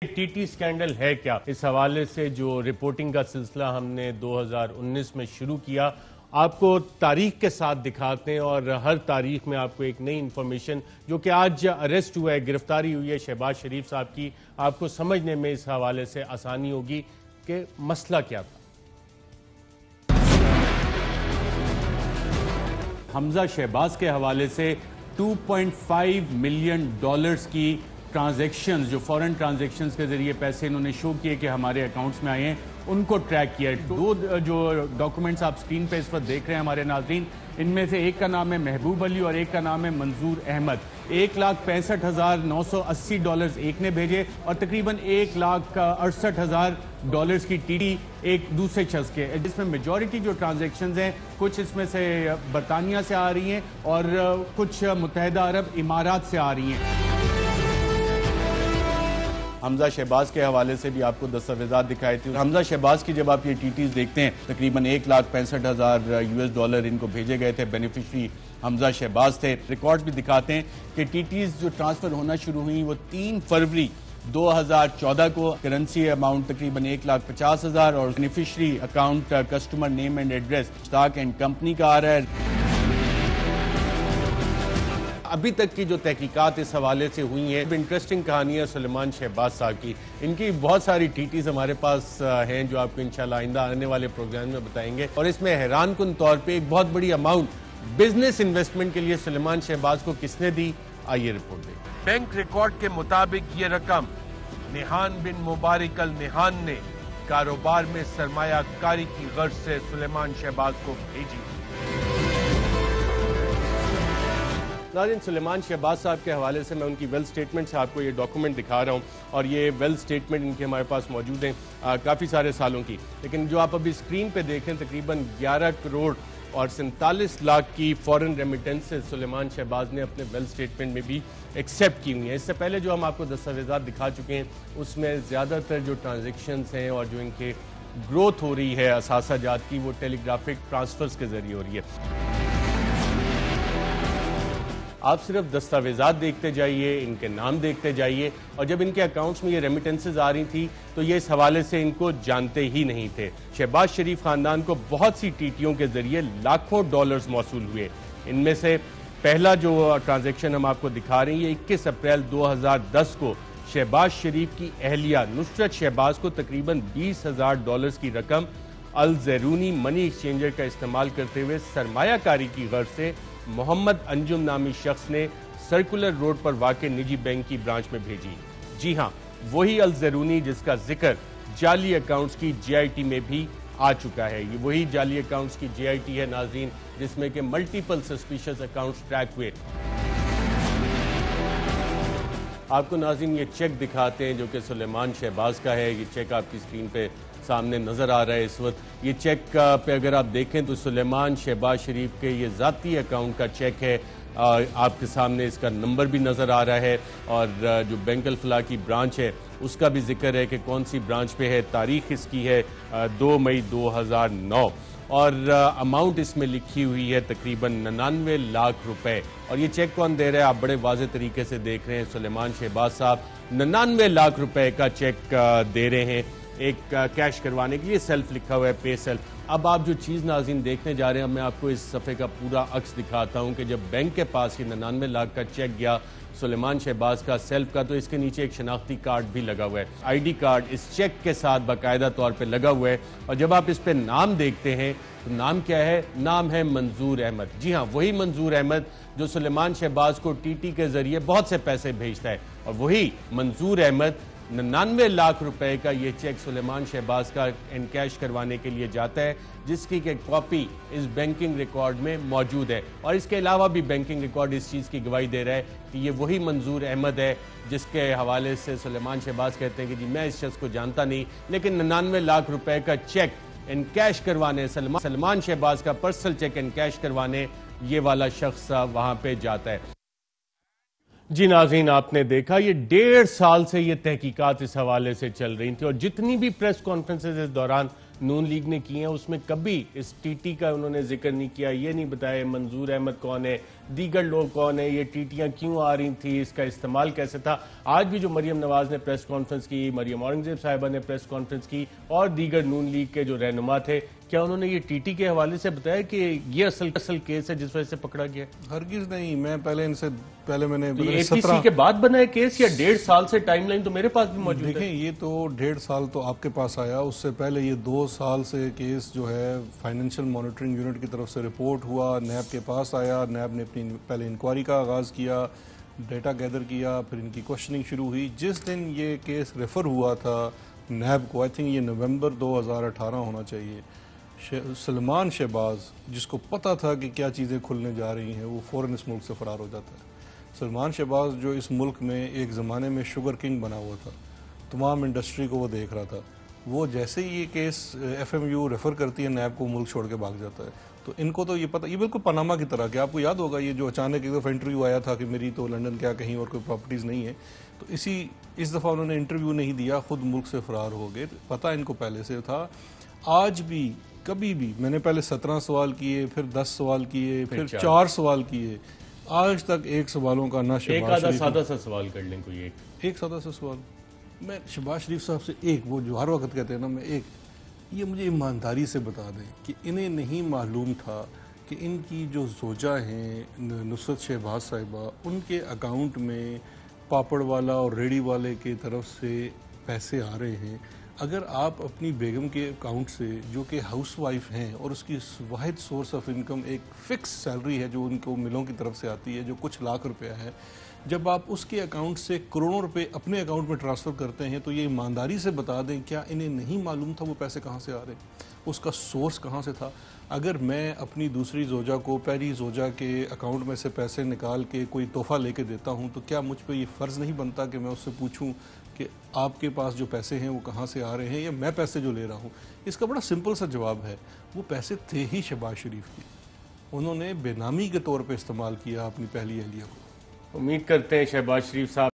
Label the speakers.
Speaker 1: TT scandal है क्या? इस हवाले से जो रिपोर्टिंग का सिलसिला हमने 2019 में शुरू किया, आपको तारीख के साथ दिखाते हैं और हर तारीख में आपको एक नई इंफॉर्मेशन, जो कि आज अरेस्ट हुआ है, गिरफ्तारी हुई है शहबाज शरीफ साहब की, आपको समझने में इस हवाले से आसानी होगी कि मसला क्या था। हमजा शहबाज के हवाले से 2.5 मिलियन डॉलर्स की ट्रांजैक्शंस, जो फॉरेन ट्रांजैक्शंस के जरिए पैसे इन्होंने शो किए कि हमारे अकाउंट्स में आए हैं, उनको ट्रैक किया। दो जो डॉक्यूमेंट्स आप स्क्रीन पे इस पर देख रहे हैं हमारे नाज़रीन, इनमें से एक का नाम है महबूब अली और एक का नाम है मंजूर अहमद। $1,65,980 एक ने भेजे और तकरीबन $1,68,000 की टीटी एक दूसरे शख्स के, जिसमें मेजॉरिटी जो ट्रांजैक्शंस हैं कुछ इसमें से बरतानिया से आ रही हैं और कुछ मुत्तहिदा अरब इमारात से आ रही हैं। हमजा शहबाज के हवाले से भी आपको दस्तावेजात दिखाए थे। हमजा शहबाज की जब आप ये टीटीज देखते हैं, तकरीबन $1,65,000 इनको भेजे गए थे। बेनिफिशरी हमजा शहबाज थे। रिकॉर्ड्स भी दिखाते हैं कि टीटीज जो ट्रांसफर होना शुरू हुई वो 3 फरवरी 2014 को। करेंसी अमाउंट तकरीबन 1,50,000 और beneficiary account customer name and address stock and company का आ रहा है। अभी तक की जो तहकीकात इस हवाले से हुई है, इंटरेस्टिंग कहानी है सुलेमान शहबाज साहब की। इनकी बहुत सारी टीटीज हमारे पास हैं जो आपको इंशाल्लाह आइंदा आने वाले प्रोग्राम में बताएंगे। और इसमें हैरानकुन तौर पे एक बहुत बड़ी अमाउंट बिजनेस इन्वेस्टमेंट के लिए सुलेमान शहबाज को किसने दी, आइए रिपोर्ट दें।
Speaker 2: बैंक रिकॉर्ड के मुताबिक ये रकम निहान बिन मुबारक अल निहान ने कारोबार में सरमायाकारी की गर्ज से सुलेमान शहबाज को भेजी।
Speaker 1: नाज़रीन, सुलेमान शहबाज साहब के हवाले से मैं उनकी वेल्थ स्टेटमेंट से आपको ये डॉक्यूमेंट दिखा रहा हूँ और ये वेल्थ स्टेटमेंट इनके हमारे पास मौजूद हैं काफ़ी सारे सालों की। लेकिन जो आप अभी स्क्रीन पे देखें, तकरीबन 11 करोड़ और 47 लाख की फॉरेन रेमिटेंसेस सुलेमान शहबाज ने अपने वेल्थ स्टेटमेंट में भी एक्सेप्ट की हुई हैं। इससे पहले जो हम आपको दस्तावेजात दिखा चुके हैं, उसमें ज़्यादातर जो ट्रांजेक्शन्स हैं और जो इनके ग्रोथ हो रही है असासा जात की, वो टेलीग्राफिक ट्रांसफर्स के जरिए हो रही है। आप सिर्फ दस्तावेजात देखते जाइए, इनके नाम देखते जाइए, और जब इनके अकाउंट्स में ये रेमिटेंसेज आ रही थी तो ये इस हवाले से इनको जानते ही नहीं थे। शहबाज शरीफ खानदान को बहुत सी टीटियों के जरिए लाखों डॉलर्स मौसूल हुए। इनमें से पहला जो ट्रांजैक्शन हम आपको दिखा रहे हैं, ये 21 अप्रैल 2010 को शहबाज शरीफ की अहलिया नुसरत शहबाज को तकरीबन $20,000 की रकम अल ज़ैरूनी मनी एक्सचेंजर का इस्तेमाल करते हुए सरमायाकारी की गर्ज से मोहम्मद अंजुम नामी शख्स ने सर्कुलर रोड पर वाक़े निजी बैंक की ब्रांच में भेजी। जी हां, वही अल ज़ैरूनी जिसका जिक्र जाली अकाउंट्स की JIT में भी आ चुका है। ये वही जाली अकाउंट्स की JIT है नाज़रीन, जिसमें के मल्टीपल सस्पिशियस अकाउंट्स ट्रैक हुए। आपको नाज़रीन ये चेक दिखाते हैं जो कि सुलेमान शहबाज का है। ये चेक आपकी स्क्रीन पे सामने नज़र आ रहा है इस वक्त। ये चेक पे अगर आप देखें तो सुलेमान शहबाज शरीफ के ये ज़ाती अकाउंट का चेक है। आपके सामने इसका नंबर भी नज़र आ रहा है और जो बैंक अल-फलाह की ब्रांच है उसका भी जिक्र है कि कौन सी ब्रांच पे है। तारीख इसकी है 2 मई 2009 और अमाउंट इसमें लिखी हुई है तकरीबन 99 लाख रुपए। और ये चेक कौन दे रहा है, आप बड़े वाज़ेह तरीके से देख रहे हैं। सुलेमान शहबाज साहब 99 लाख रुपए का चेक दे रहे हैं एक कैश करवाने के लिए। सेल्फ लिखा हुआ है, पे सेल्फ। अब आप जो चीज़ नाज़रीन देखने जा रहे हैं, मैं आपको इस सफ़े का पूरा अक्स दिखाता हूं कि जब बैंक के पास ये 99 लाख का चेक गया सुलेमान शहबाज का सेल्फ का, तो इसके नीचे एक शनाख्ती कार्ड भी लगा हुआ है। ID कार्ड इस चेक के साथ बाकायदा तौर पे लगा हुआ है। और जब आप इस पे नाम देखते हैं तो नाम क्या है, नाम है मंजूर अहमद। जी हाँ, वही मंजूर अहमद जो सुलेमान शहबाज को TT के जरिए बहुत से पैसे भेजता है। और वही मंजूर अहमद 99 लाख रुपए का ये चेक सुलेमान शहबाज का इनकैश करवाने के लिए जाता है, जिसकी एक कॉपी इस बैंकिंग रिकॉर्ड में मौजूद है। और इसके अलावा भी बैंकिंग रिकॉर्ड इस चीज़ की गवाही दे रहा है कि ये वही मंजूर अहमद है जिसके हवाले से सुलेमान शहबाज कहते हैं कि जी मैं इस शख्स को जानता नहीं, लेकिन 99 लाख रुपए का चेक इनकैश करवाने, सलमान शहबाज का पर्सनल चेक इनकैश करवाने ये वाला शख्स वहां पे जाता है। जी नाज़रीन, आपने देखा ये 1.5 साल से ये तहकीकात इस हवाले से चल रही थी और जितनी भी प्रेस कॉन्फ्रेंसेज इस दौरान नून लीग ने किए हैं उसमें कभी इस टीटी का उन्होंने जिक्र नहीं किया, ये नहीं बताया मंजूर अहमद कौन है, दीगर लोग कौन है, ये टीटियां क्यों आ रही थी, इसका इस्तेमाल कैसे था। आज भी जो मरियम नवाज ने प्रेस कॉन्फ्रेंस की, मरियम औरंगजेब साहिबा ने प्रेस कॉन्फ्रेंस की और दीगर नून लीग के जो रहनुमा थे, क्या उन्होंने ये टीटी के हवाले से बताया कि ये असल केस है जिस वजह से पकड़ा गया?
Speaker 3: हरगिज नहीं। मैं मैंने
Speaker 1: तो ये APC के बाद बना है केस या 1.5 साल से टाइमलाइन तो मेरे पास भी मौजूद है?
Speaker 3: देखें, ये तो 1.5 साल तो आपके पास आया, उससे पहले ये 2 साल से केस जो है फाइनेंशियल मॉनिटरिंग यूनिट की तरफ से रिपोर्ट हुआ, नैब के पास आया, नैब ने अपनी पहले इंक्वायरी का आगाज़ किया, डेटा गैदर किया, फिर इनकी क्वेश्चनिंग शुरू हुई। जिस दिन ये केस रेफ़र हुआ था नैब को, आई थिंक ये नवंबर 2018 होना चाहिए, सलमान शहबाज जिसको पता था कि क्या चीज़ें खुलने जा रही हैं, वो फ़ौरन इस मुल्क से फ़रार हो जाता है। सलमान शहबाज जो इस मुल्क में एक ज़माने में शुगर किंग बना हुआ था, तमाम इंडस्ट्री को वो देख रहा था, वो जैसे ही ये केस FMU रेफ़र करती है नैब को, मुल्क छोड़ के भाग जाता है। तो इनको तो ये पता, ये बिल्कुल पनामा की तरह कि आपको याद होगा ये जो अचानक एक दफ़ा इंटरव्यू आया था कि मेरी तो लंदन क्या कहीं और कोई प्रॉपर्टीज़ नहीं है, तो इस दफ़ा उन्होंने इंटरव्यू नहीं दिया, ख़ुद मुल्क से फ़रार हो गए। पता इनको पहले से था। आज भी कभी भी मैंने पहले 17 सवाल किए, फिर 10 सवाल किए, फिर 4 सवाल किए, आज तक एक सवालों का ना
Speaker 1: एक आधा सादा सा सवाल कर लें, कोई
Speaker 3: एक सादा सा सवाल। मैं शहबाज शरीफ साहब से वो जो हर वक्त कहते हैं ना, ये मुझे ईमानदारी से बता दें कि इन्हें नहीं मालूम था कि इनकी जो जोजा हैं नुसरत शहबाज साहिबा, उनके अकाउंट में पापड़ वाला और रेडी वाले की तरफ से पैसे आ रहे हैं। अगर आप अपनी बेगम के अकाउंट से, जो कि हाउसवाइफ हैं और उसकी वाहिद सोर्स ऑफ इनकम एक फ़िक्स सैलरी है जो उनको मिलों की तरफ से आती है, जो कुछ लाख रुपया है, जब आप उसके अकाउंट से करोड़ों रुपए अपने अकाउंट में ट्रांसफ़र करते हैं, तो ये ईमानदारी से बता दें, क्या इन्हें नहीं मालूम था वो पैसे कहाँ से आ रहे, उसका सोर्स कहाँ से था? अगर मैं अपनी दूसरी जोजा को पहली जोजा के अकाउंट में से पैसे निकाल के कोई तोहफ़ा लेके देता हूँ, तो क्या मुझ पर ये फ़र्ज़ नहीं बनता कि मैं उससे पूछूँ कि आपके पास जो पैसे हैं वो कहाँ से आ रहे हैं, या मैं पैसे जो ले रहा हूँ? इसका बड़ा सिंपल सा जवाब है, वो पैसे थे ही शहबाज शरीफ के, उन्होंने बेनामी के तौर पे इस्तेमाल किया अपनी पहली अहलिया को।
Speaker 1: उम्मीद करते हैं शहबाज शरीफ साहब